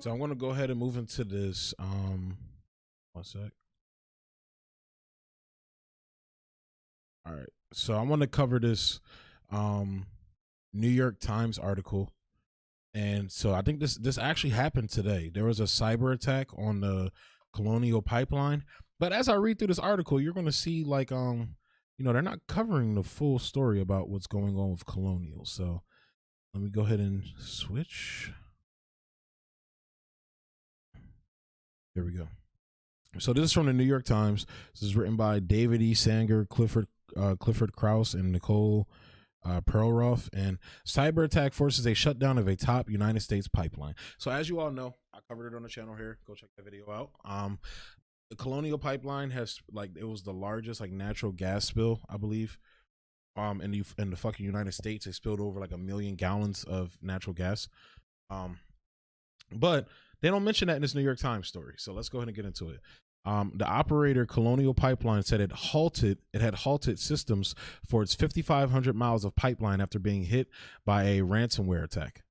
So I'm gonna go ahead and move into this. One sec. All right. So I want to cover this New York Times article. And so I think this actually happened today. There was a cyber attack on the Colonial Pipeline. But as I read through this article, you're gonna see like they're not covering the full story about what's going on with Colonial. So let me go ahead and switch. There we go. So this is from the New York Times. This is written by David E. Sanger, Clifford Krause, and Nicole Perlroth. And cyber attack forces a shutdown of a top United States pipeline. So as you all know, I covered it on the channel here. Go check that video out. The Colonial Pipeline has it was the largest natural gas spill, I believe. In the fucking United States, it spilled over 1 million gallons of natural gas. But they don't mention that in this New York Times story. So let's go ahead and get into it. The operator Colonial Pipeline said it had halted systems for its 5,500 miles of pipeline after being hit by a ransomware attack.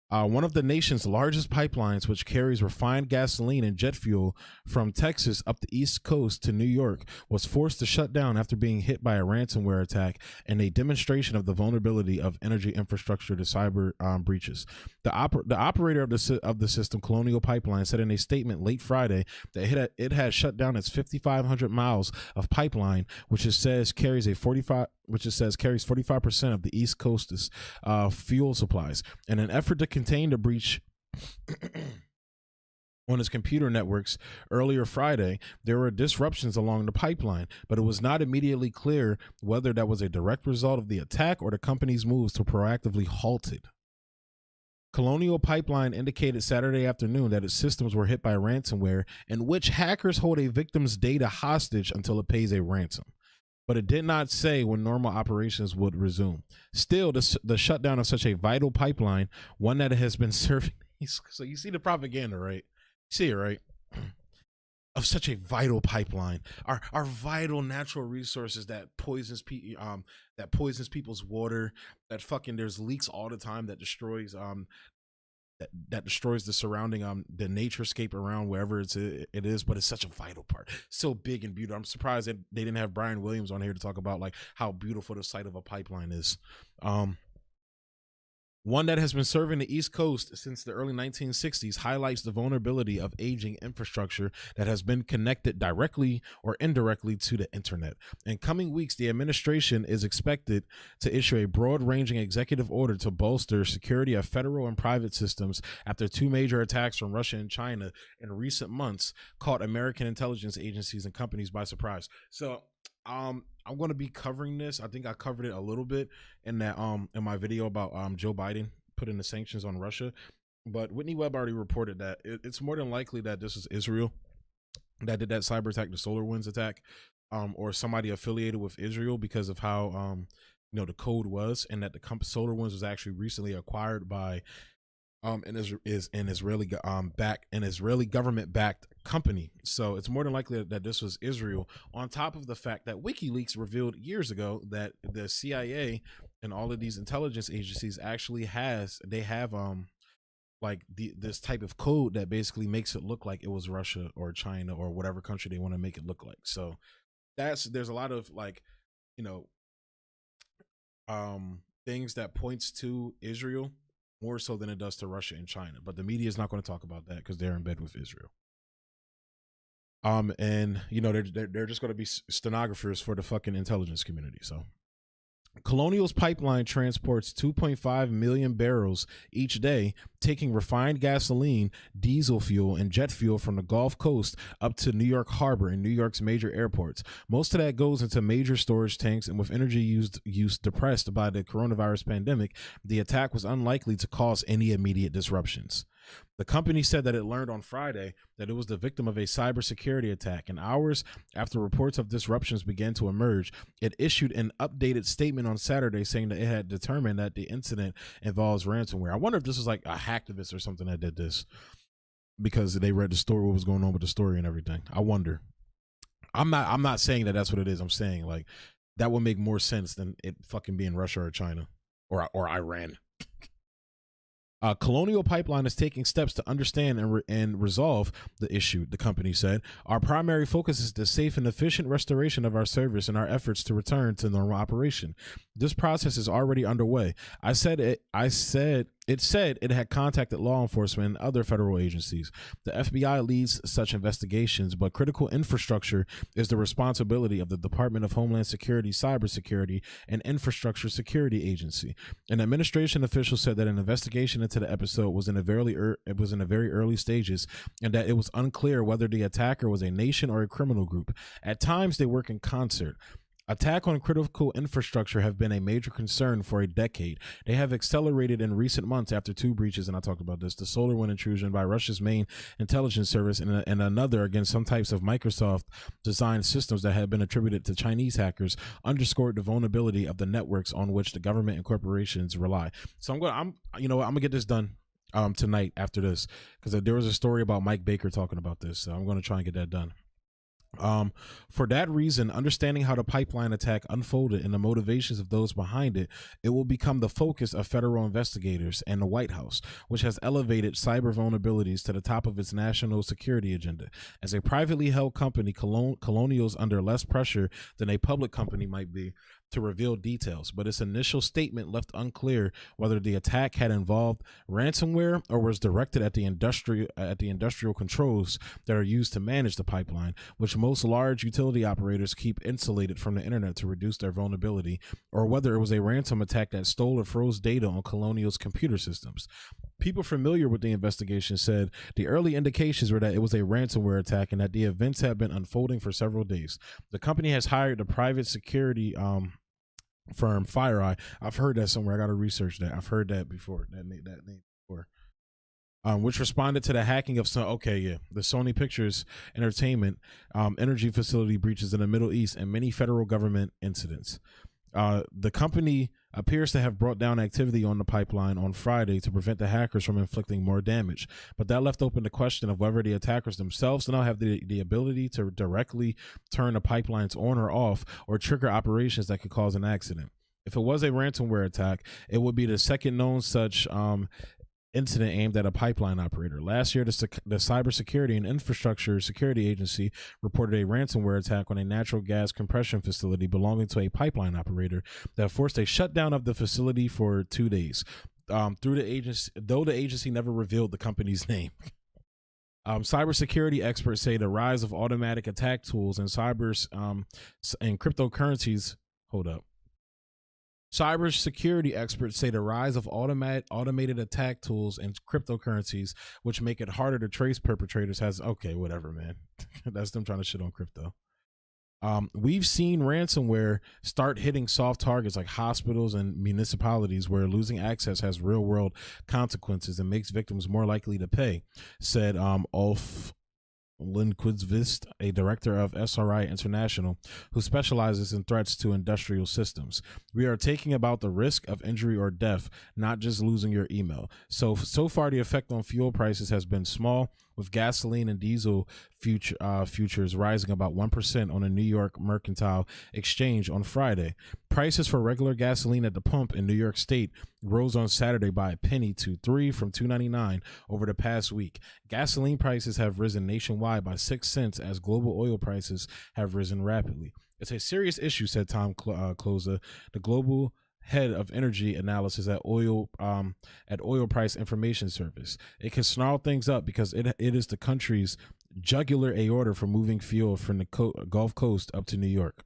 One of the nation's largest pipelines, which carries refined gasoline and jet fuel from Texas up the East Coast to New York, was forced to shut down after being hit by a ransomware attack and a demonstration of the vulnerability of energy infrastructure to cyber breaches. The operator of the system, Colonial Pipeline, said in a statement late Friday that it had shut down its 5,500 miles of pipeline, which it says carries 45% of the East Coast's fuel supplies. In an effort to contain the breach on its computer networks earlier Friday, there were disruptions along the pipeline, but it was not immediately clear whether that was a direct result of the attack or the company's moves to proactively halt it. Colonial Pipeline indicated Saturday afternoon that its systems were hit by ransomware in which hackers hold a victim's data hostage until it pays a ransom. But it did not say when normal operations would resume. Still, the shutdown of such a vital pipeline, one that has been serving. So you see the propaganda, right? You see it, right? Of such a vital pipeline, our vital natural resources that poisons people's water. That fucking there's leaks all the time that destroys that destroys the surrounding the naturescape around wherever it is, but it's such a vital part, so big and beautiful. I'm surprised that they didn't have Brian Williams on here to talk about how beautiful the site of a pipeline is. One that has been serving the East Coast since the early 1960s highlights the vulnerability of aging infrastructure that has been connected directly or indirectly to the internet. In coming weeks, the administration is expected to issue a broad-ranging executive order to bolster security of federal and private systems after two major attacks from Russia and China in recent months caught American intelligence agencies and companies by surprise. So, I'm going to be covering this. I think I covered it a little bit in that in my video about Joe Biden putting the sanctions on Russia, but Whitney Webb already reported that it's more than likely that this is Israel that did that cyber attack, the SolarWinds attack, or somebody affiliated with Israel because of how the code was, and that the SolarWinds was actually recently acquired by is an Israeli government backed company. So it's more than likely that this was Israel, on top of the fact that WikiLeaks revealed years ago that the CIA and all of these intelligence agencies actually have this type of code that basically makes it look like it was Russia or China or whatever country they want to make it look like. So there's a lot of things that points to Israel more so than it does to Russia and China, but the media is not going to talk about that because they're in bed with Israel. And they're just going to be stenographers for the fucking intelligence community. So Colonial's pipeline transports 2.5 million barrels each day, taking refined gasoline, diesel fuel, and jet fuel from the Gulf Coast up to New York Harbor and New York's major airports. Most of that goes into major storage tanks, and with energy use depressed by the coronavirus pandemic, the attack was unlikely to cause any immediate disruptions. The company said that it learned on Friday that it was the victim of a cybersecurity attack, and hours after reports of disruptions began to emerge, it issued an updated statement on Saturday saying that it had determined that the incident involves ransomware. I wonder if this was like a hacktivist or something that did this because they read the story, what was going on with the story and everything. I wonder. I'm not saying that that's what it is. I'm saying that would make more sense than it fucking being Russia or China or Iran. Colonial Pipeline is taking steps to understand and resolve the issue, the company said. Our primary focus is the safe and efficient restoration of our service and our efforts to return to normal operation. This process is already underway. It said it had contacted law enforcement and other federal agencies. The FBI leads such investigations, but critical infrastructure is the responsibility of the Department of Homeland Security, Cybersecurity, and Infrastructure Security Agency. An administration official said that an investigation into the episode was in a very early stages, and that it was unclear whether the attacker was a nation or a criminal group. At times, they work in concert. Attack on critical infrastructure have been a major concern for a decade. They have accelerated in recent months after two breaches, and I talked about this, the SolarWinds intrusion by Russia's main intelligence service and another against some types of Microsoft-designed systems that had been attributed to Chinese hackers, underscored the vulnerability of the networks on which the government and corporations rely. So I'm gonna get this done tonight after this, because there was a story about Mike Baker talking about this, so I'm going to try and get that done. For that reason, understanding how the pipeline attack unfolded and the motivations of those behind it, it will become the focus of federal investigators and the White House, which has elevated cyber vulnerabilities to the top of its national security agenda. As a privately held company, Colonial's under less pressure than a public company might be to reveal details, but its initial statement left unclear whether the attack had involved ransomware or was directed at the industrial controls that are used to manage the pipeline, which most large utility operators keep insulated from the internet to reduce their vulnerability, or whether it was a ransom attack that stole or froze data on Colonial's computer systems. People familiar with the investigation said the early indications were that it was a ransomware attack and that the events had been unfolding for several days. The company has hired the private security firm FireEye. I've heard that somewhere. I got to research that. I've heard that before. That name before. Which responded to the hacking of the Sony Pictures Entertainment energy facility breaches in the Middle East and many federal government incidents. The company appears to have brought down activity on the pipeline on Friday to prevent the hackers from inflicting more damage, but that left open the question of whether the attackers themselves now have the ability to directly turn the pipelines on or off or trigger operations that could cause an accident. If it was a ransomware attack, it would be the second known such incident aimed at a pipeline operator. Last year, the Cybersecurity and Infrastructure Security Agency reported a ransomware attack on a natural gas compression facility belonging to a pipeline operator that forced a shutdown of the facility for 2 days. Though the agency never revealed the company's name. Cybersecurity experts say the rise of automatic attack tools and and cryptocurrencies. Cybersecurity experts say the rise of automated attack tools and cryptocurrencies, which make it harder to trace perpetrators, whatever, man. That's them trying to shit on crypto. We've seen ransomware start hitting soft targets like hospitals and municipalities where losing access has real-world consequences and makes victims more likely to pay, said Ulf Lindqvist, a director of SRI International, who specializes in threats to industrial systems. We are taking about the risk of injury or death, not just losing your email. So far, the effect on fuel prices has been small, with gasoline and diesel futures rising about 1% on the New York Mercantile Exchange on Friday. Prices for regular gasoline at the pump in New York State rose on Saturday by a penny to $3 from $2.99 over the past week. Gasoline prices have risen nationwide by 6 cents as global oil prices have risen rapidly. It's a serious issue, said Tom Kloza, the global head of energy analysis at oil price information service. It can snarl things up because it is the country's jugular aorta for moving fuel from the Gulf Coast up to New York.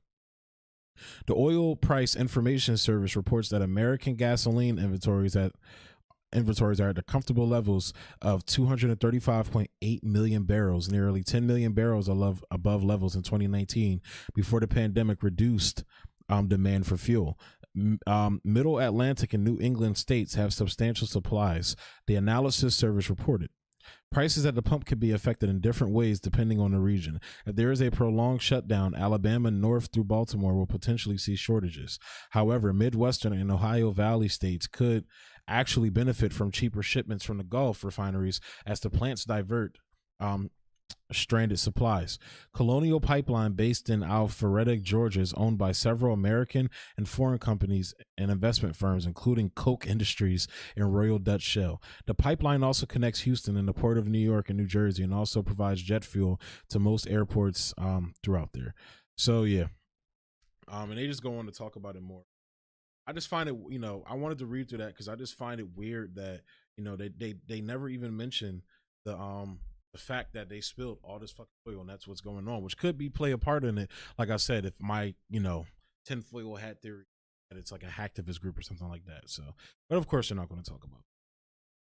The oil price information service reports that American gasoline inventories are at the comfortable levels of 235.8 million barrels, nearly 10 million barrels above levels in 2019 before the pandemic reduced demand for fuel. Middle Atlantic and New England states have substantial supplies, the analysis service reported. Prices at the pump could be affected in different ways depending on the region. If there is a prolonged shutdown, Alabama north through Baltimore will potentially see shortages. However, Midwestern and Ohio Valley states could actually benefit from cheaper shipments from the Gulf refineries as the plants divert stranded supplies. Colonial Pipeline, based in Alpharetta, Georgia, is owned by several American and foreign companies and investment firms, including Koch Industries and Royal Dutch Shell. The pipeline also connects Houston and the Port of New York and New Jersey, and also provides jet fuel to most airports throughout there. So yeah, and they just go on to talk about it more. I just find it, I wanted to read through that because I just find it weird that they never even mention the fact that they spilled all this fucking oil and that's what's going on, which could be play a part in it. Like I said, if my tinfoil hat theory that it's like a hacktivist group or something like that. So, but of course they're not going to talk about it.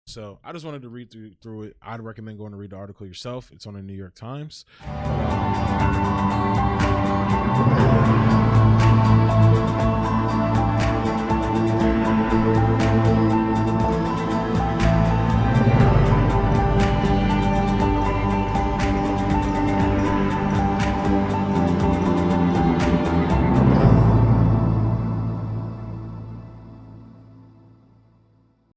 So I just wanted to read through it. I'd recommend going to read the article yourself. It's on the New York Times.